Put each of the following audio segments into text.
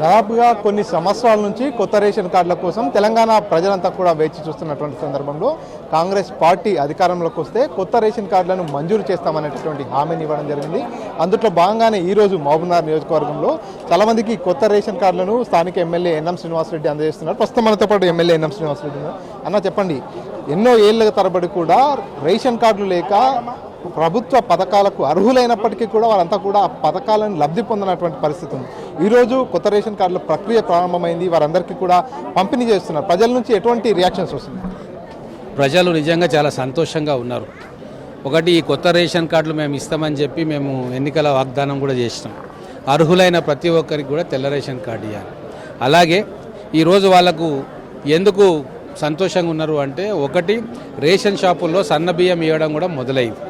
దాదాపుగా కొన్ని సంవత్సరాల నుంచి కొత్త రేషన్ కార్డుల కోసం తెలంగాణ ప్రజలంతా కూడా వేచి చూస్తున్నటువంటి సందర్భంలో కాంగ్రెస్ పార్టీ అధికారంలోకి వస్తే కొత్త రేషన్ కార్డులను మంజూరు చేస్తామనేటటువంటి హామీని ఇవ్వడం జరిగింది. అందులో భాగంగానే ఈరోజు మహబూబ్నగర్ నియోజకవర్గంలో చాలామందికి కొత్త రేషన్ కార్డులను స్థానిక ఎమ్మెల్యే ఎన్ఎం శ్రీనివాసరెడ్డి అందజేస్తున్నారు. ప్రస్తుతం మనతో పాటు ఎమ్మెల్యే ఎన్ఎం శ్రీనివాసరెడ్డి ఉన్నారు. అన్న చెప్పండి, ఎన్నో ఏళ్ల తరబడి కూడా రేషన్ కార్డులు లేక ప్రభుత్వ పథకాలకు అర్హులైనప్పటికీ కూడా వాళ్ళంతా కూడా ఆ పథకాలను లబ్ధి పొందినటువంటి పరిస్థితి ఉంది. ఈరోజు కొత్త రేషన్ కార్డుల ప్రక్రియ ప్రారంభమైంది, వారందరికీ కూడా పంపిణీ చేస్తున్నారు. ప్రజల నుంచి ఎటువంటి రియాక్షన్స్ వస్తుంది? ప్రజలు నిజంగా చాలా సంతోషంగా ఉన్నారు. ఒకటి, ఈ కొత్త రేషన్ కార్డులు మేము ఇస్తామని చెప్పి మేము ఎన్నికల వాగ్దానం కూడా చేసినాం. అర్హులైన ప్రతి ఒక్కరికి కూడా తెల్ల రేషన్ కార్డు ఇవ్వాలి. అలాగే ఈరోజు వాళ్ళకు ఎందుకు సంతోషంగా ఉన్నారు అంటే, ఒకటి, రేషన్ షాపుల్లో సన్న బియ్యం ఇవ్వడం కూడా మొదలైంది.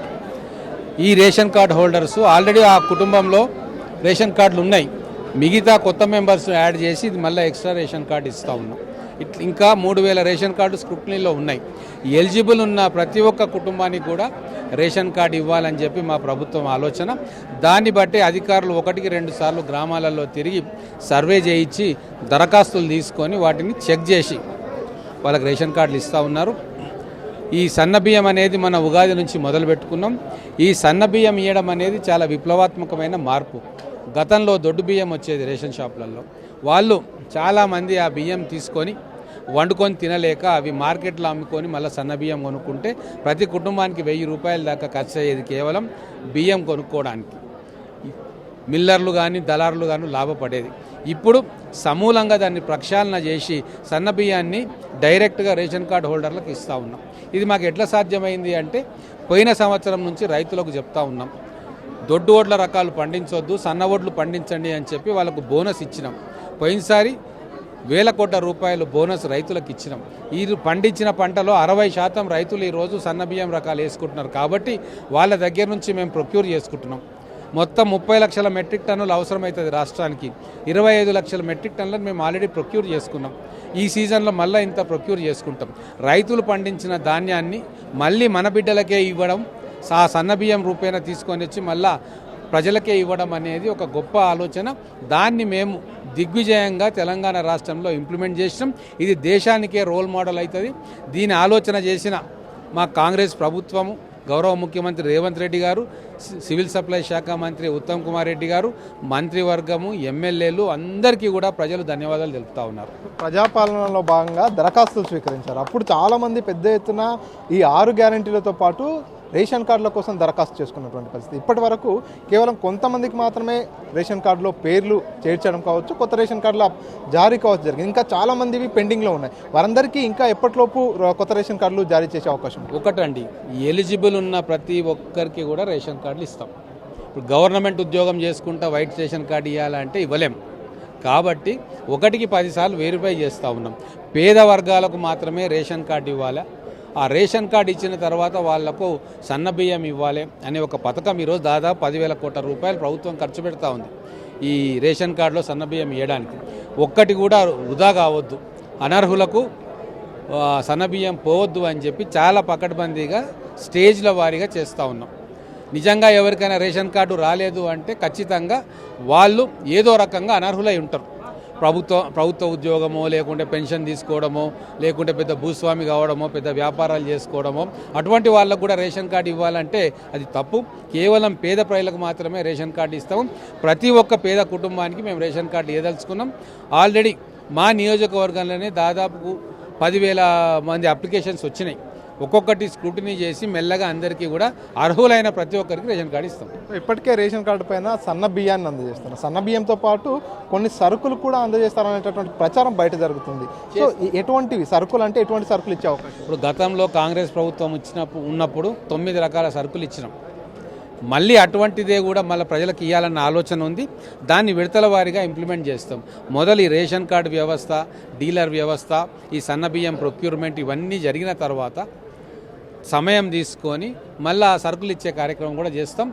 ఈ రేషన్ కార్డు హోల్డర్స్ ఆల్రెడీ ఆ కుటుంబంలో రేషన్ కార్డులు ఉన్నాయి, మిగతా కొత్త మెంబర్స్ యాడ్ చేసి ఇది మళ్ళీ ఎక్స్ట్రా రేషన్ కార్డు ఇస్తూ ఉన్నాం. ఇంకా 3000 రేషన్ కార్డు స్క్రూటినీలో ఉన్నాయి. ఎలిజిబుల్ ఉన్న ప్రతి ఒక్క కుటుంబానికి కూడా రేషన్ కార్డు ఇవ్వాలని చెప్పి మా ప్రభుత్వం ఆలోచన. దాన్ని బట్టి అధికారులు 1-2 సార్లు గ్రామాలలో తిరిగి సర్వే చేయించి దరఖాస్తులు తీసుకొని వాటిని చెక్ చేసి వాళ్ళకి రేషన్ కార్డులు ఇస్తూ ఉన్నారు. ఈ సన్నబియ్యం అనేది మన ఉగాది నుంచి మొదలు పెట్టుకున్నాం. ఈ సన్నబియ్యం ఇవ్వడం అనేది చాలా విప్లవాత్మకమైన మార్పు. గతంలో దొడ్డు బియ్యం వచ్చేది రేషన్ షాపులలో, వాళ్ళు చాలామంది ఆ బియ్యం తీసుకొని వండుకొని తినలేక అవి మార్కెట్లో అమ్ముకొని మళ్ళీ సన్నబియ్యం కొనుక్కుంటే ప్రతి కుటుంబానికి 1000 రూపాయల దాకా ఖర్చు అయ్యేది కేవలం బియ్యం కొనుక్కోవడానికి. మిల్లర్లు కానీ దళారులు కానీ లాభపడేది. ఇప్పుడు సమూలంగా దాన్ని ప్రక్షాళన చేసి సన్న బియ్యాన్ని డైరెక్ట్గా రేషన్ కార్డు హోల్డర్లకు ఇస్తూ ఉన్నాం. ఇది మాకు ఎట్లా సాధ్యమైంది అంటే, పోయిన సంవత్సరం నుంచి రైతులకు చెప్తా ఉన్నాం, దొడ్డు ఓట్ల రకాలు పండించొద్దు, సన్న ఓట్లు పండించండి అని చెప్పి వాళ్ళకు బోనస్ ఇచ్చినాం. పోయినసారి 1000 కోట్ల రూపాయలు బోనస్ రైతులకు ఇచ్చినాం. ఈ పండించిన పంటలో 60% రైతులు ఈరోజు సన్న బియ్యం రకాలు వేసుకుంటున్నారు. కాబట్టి వాళ్ళ దగ్గర నుంచి మేము ప్రొక్యూర్ చేసుకుంటున్నాం. మొత్తం 30 లక్షల మెట్రిక్ టన్నులు అవసరమవుతుంది రాష్ట్రానికి. 25 లక్షల మెట్రిక్ టన్నులను మేము ఆల్రెడీ ప్రొక్యూర్ చేసుకున్నాం. ఈ సీజన్లో మళ్ళీ ఇంత ప్రొక్యూర్ చేసుకుంటాం. రైతులు పండించిన ధాన్యాన్ని మళ్ళీ మన బిడ్డలకే ఇవ్వడం, ఆ సన్నబియ్యం రూపేణ తీసుకొని వచ్చి మళ్ళా ప్రజలకే ఇవ్వడం అనేది ఒక గొప్ప ఆలోచన. దాన్ని మేము దిగ్విజయంగా తెలంగాణ రాష్ట్రంలో ఇంప్లిమెంట్ చేసినాం. ఇది దేశానికే రోల్ మోడల్ అవుతుంది. దీని ఆలోచన చేసిన మా కాంగ్రెస్ ప్రభుత్వము, గౌరవ ముఖ్యమంత్రి రేవంత్ రెడ్డి గారు, సివిల్ సప్లై శాఖ మంత్రి ఉత్తమ్ కుమార్ రెడ్డి గారు, మంత్రివర్గము, ఎమ్మెల్యేలు అందరికీ కూడా ప్రజలు ధన్యవాదాలు తెలుపుతా ఉన్నారు. ప్రజాపాలనలో భాగంగా దరఖాస్తులు స్వీకరించారు. అప్పుడు చాలామంది పెద్ద ఎత్తున ఈ 6 గ్యారంటీలతో పాటు రేషన్ కార్డుల కోసం దరఖాస్తు చేసుకున్నటువంటి పరిస్థితి. ఇప్పటి వరకు కేవలం కొంతమందికి మాత్రమే రేషన్ కార్డులో పేర్లు చేర్చడం కావచ్చు, కొత్త రేషన్ కార్డుల జారీ కావచ్చు జరిగింది. ఇంకా చాలామందివి పెండింగ్లో ఉన్నాయి. వారందరికీ ఇంకా ఎప్పటిలోపు కొత్త రేషన్ కార్డులు జారీ చేసే అవకాశం? ఒకటండి, ఎలిజిబుల్ ఉన్న ప్రతి ఒక్కరికి కూడా రేషన్ కార్డులు ఇస్తాం. ఇప్పుడు గవర్నమెంట్ ఉద్యోగం చేసుకుంటా వైట్ రేషన్ కార్డు ఇవ్వాలంటే ఇవ్వలేం. కాబట్టి 1కి 10 సార్లు వెరిఫై చేస్తూ ఉన్నాం. పేద వర్గాలకు మాత్రమే రేషన్ కార్డు ఇవ్వాలి. ఆ రేషన్ కార్డు ఇచ్చిన తర్వాత వాళ్లకు సన్న బియ్యం ఇవ్వాలి అనే ఒక పథకం ఈరోజు దాదాపు 10,000 కోట్ల రూపాయలు ప్రభుత్వం ఖర్చు పెడతా ఉంది ఈ రేషన్ కార్డులో సన్న బియ్యం ఇవ్వడానికి. ఒక్కటి కూడా వృధా కావద్దు, అనర్హులకు సన్న బియ్యం పోవద్దు అని చెప్పి చాలా పకడ్బందీగా స్టేజ్ల వారీగా చేస్తూ ఉన్నాం. నిజంగా ఎవరికైనా రేషన్ కార్డు రాలేదు అంటే ఖచ్చితంగా వాళ్ళు ఏదో రకంగా అనర్హులై ఉంటారు. ప్రభుత్వ ఉద్యోగమో, లేకుంటే పెన్షన్ తీసుకోవడమో, లేకుంటే పెద్ద భూస్వామి కావడమో, పెద్ద వ్యాపారాలు చేసుకోవడమో, అటువంటి వాళ్ళకు కూడా రేషన్ కార్డు ఇవ్వాలంటే అది తప్పు. కేవలం పేద ప్రజలకు మాత్రమే రేషన్ కార్డు ఇస్తాము. ప్రతి ఒక్క పేద కుటుంబానికి మేము రేషన్ కార్డు ఇవ్వదలుచుకున్నాం. ఆల్రెడీ మా నియోజకవర్గంలోనే దాదాపు 10,000 మంది అప్లికేషన్స్ వచ్చినాయి. ఒక్కొక్కటి స్క్రూటినీ చేసి మెల్లగా అందరికీ కూడా అర్హులైన ప్రతి ఒక్కరికి రేషన్ కార్డు ఇస్తాం. ఇప్పటికే రేషన్ కార్డు పైన సన్న బియ్యాన్ని అందజేస్తున్నారు. సన్న బియ్యంతో పాటు కొన్ని సరుకులు కూడా అందజేస్తారనేటటువంటి ప్రచారం బయట జరుగుతుంది. సో ఎటువంటివి సరుకులు అంటే ఎటువంటి సరుకులు ఇచ్చే అవకాశం? ఇప్పుడు గతంలో కాంగ్రెస్ ప్రభుత్వం ఉన్నప్పుడు 9 రకాల సరుకులు ఇచ్చినాం. మళ్ళీ అటువంటిదే కూడా మళ్ళీ ప్రజలకు ఇవ్వాలన్న ఆలోచన ఉంది. దాన్ని విడతల వారీగా ఇంప్లిమెంట్ చేస్తాం. మొదలు ఈ రేషన్ కార్డు వ్యవస్థ, డీలర్ వ్యవస్థ, ఈ సన్న బియ్యం ప్రొక్యూర్మెంట్ ఇవన్నీ జరిగిన తర్వాత సమయం తీసుకొని మళ్ళీ సరుకులు ఇచ్చే కార్యక్రమం కూడా చేస్తాం.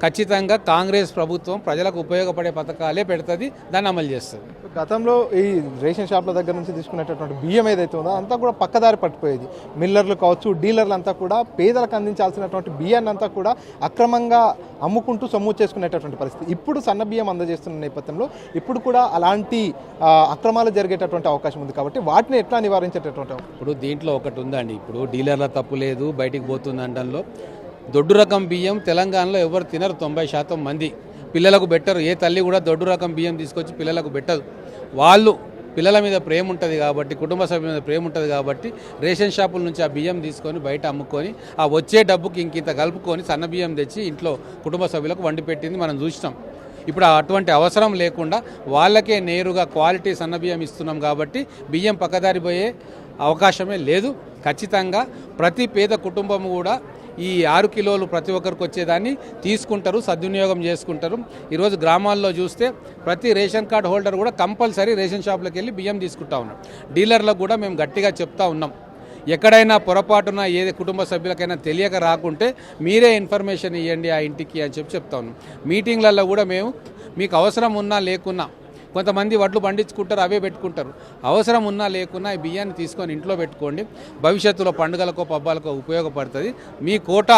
ఖచ్చితంగా కాంగ్రెస్ ప్రభుత్వం ప్రజలకు ఉపయోగపడే పథకాలే పెడుతుంది, దాన్ని అమలు చేస్తుంది. గతంలో ఈ రేషన్ షాప్ల దగ్గర నుంచి తీసుకునేటటువంటి బియ్యం ఏదైతే ఉందో అంతా కూడా పక్కదారి పట్టిపోయేది. మిల్లర్లు కావచ్చు, డీలర్లు అంతా కూడా పేదలకు అందించాల్సినటువంటి బియ్యాన్ని అంతా కూడా అక్రమంగా అమ్ముకుంటూ సొమ్ము చేసుకునేటటువంటి పరిస్థితి. ఇప్పుడు సన్న బియ్యం అందజేస్తున్న నేపథ్యంలో ఇప్పుడు కూడా అలాంటి అక్రమాలు జరిగేటటువంటి అవకాశం ఉంది. కాబట్టి వాటిని ఎట్లా నివారించేటటువంటి ఇప్పుడు దీంట్లో ఒకటి ఉందండి, ఇప్పుడు డీలర్ల తప్పు లేదు, బయటికి పోతుంది అనడంలో. దొడ్డు రకం బియ్యం తెలంగాణలో ఎవరు తినరు, 90% మంది పిల్లలకు బెట్టరు. ఏ తల్లి కూడా దొడ్డు రకం బియ్యం తీసుకొచ్చి పిల్లలకు పెట్టదు. వాళ్ళు పిల్లల మీద ప్రేమ ఉంటుంది కాబట్టి, కుటుంబ సభ్యుల మీద ప్రేమ ఉంటుంది కాబట్టి రేషన్ షాపుల నుంచి ఆ బియ్యం తీసుకొని బయట అమ్ముకొని ఆ వచ్చే డబ్బుకి ఇంకింత కలుపుకొని సన్న బియ్యం తెచ్చి ఇంట్లో కుటుంబ సభ్యులకు వండి పెట్టింది మనం చూసినాం. ఇప్పుడు అటువంటి అవసరం లేకుండా వాళ్ళకే నేరుగా క్వాలిటీ సన్న బియ్యం ఇస్తున్నాం కాబట్టి బియ్యం పక్కదారి పోయే అవకాశమే లేదు. ఖచ్చితంగా ప్రతి పేద కుటుంబం కూడా ఈ 6 కిలోలు ప్రతి ఒక్కరికి వచ్చేదాన్ని తీసుకుంటారు, సద్వినియోగం చేసుకుంటారు. ఈరోజు గ్రామాల్లో చూస్తే ప్రతి రేషన్ కార్డు హోల్డర్ కూడా కంపల్సరీ రేషన్ షాప్లోకి వెళ్ళి బియ్యం తీసుకుంటా ఉన్నాం. డీలర్లకు కూడా మేము గట్టిగా చెప్తా ఉన్నాం, ఎక్కడైనా పొరపాటున ఏ కుటుంబ సభ్యులకైనా తెలియక రాకుంటే మీరే ఇన్ఫర్మేషన్ ఇవ్వండి ఆ ఇంటికి అని చెప్తా ఉన్నాం. మీటింగ్లలో కూడా మేము మీకు అవసరం ఉన్నా లేకున్నా, కొంతమంది వడ్లు పండించుకుంటారు, అవే పెట్టుకుంటారు, అవసరం ఉన్నా లేకున్నా ఈ బియ్యాన్ని తీసుకొని ఇంట్లో పెట్టుకోండి, భవిష్యత్తులో పండుగలకో పబ్బాలకో ఉపయోగపడుతుంది, మీ కోట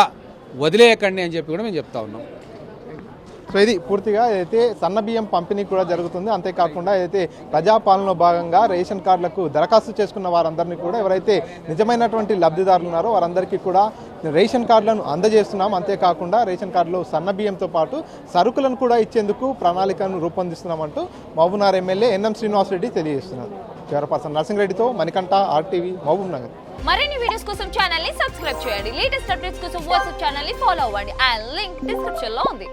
వదిలేయకండి అని చెప్పి కూడా మేము చెప్తా ఉన్నాం. సో ఇది పూర్తిగా ఏదైతే సన్న బియ్యం పంపిణీ కూడా జరుగుతుంది. అంతేకాకుండా ఏదైతే ప్రజాపాలనలో భాగంగా రేషన్ కార్డులకు దరఖాస్తు చేసుకున్న వారందరినీ కూడా ఎవరైతే నిజమైనటువంటి లబ్ధిదారులు ఉన్నారో వారందరికీ కూడా రేషన్ కార్డులను అందజేస్తున్నాం. అంతేకాకుండా రేషన్ కార్డులో సన్న బియ్యంతో పాటు సరుకులను కూడా ఇచ్చేందుకు ప్రణాళికను రూపొందిస్తున్నామంటూ మహబూబ్నగర్ ఎమ్మెల్యే ఎన్ఎం శ్రీనివాసరెడ్డి తెలియజేస్తున్నారు. చైర్పర్సన్ నర్సింగ్రెడ్డితో మణికంఠ, RTV, మహబూబ్నగర్. మరిన్ని వీడియోస్ కోసం ఛానల్ ని సబ్స్క్రైబ్ చేయండి. లేటెస్ట్ అప్డేట్స్ కోసం వాట్సాప్ ఛానల్ ని ఫాలో అవ్వండి. ఆ లింక్ డిస్క్రిప్షన్ లో ఉంది.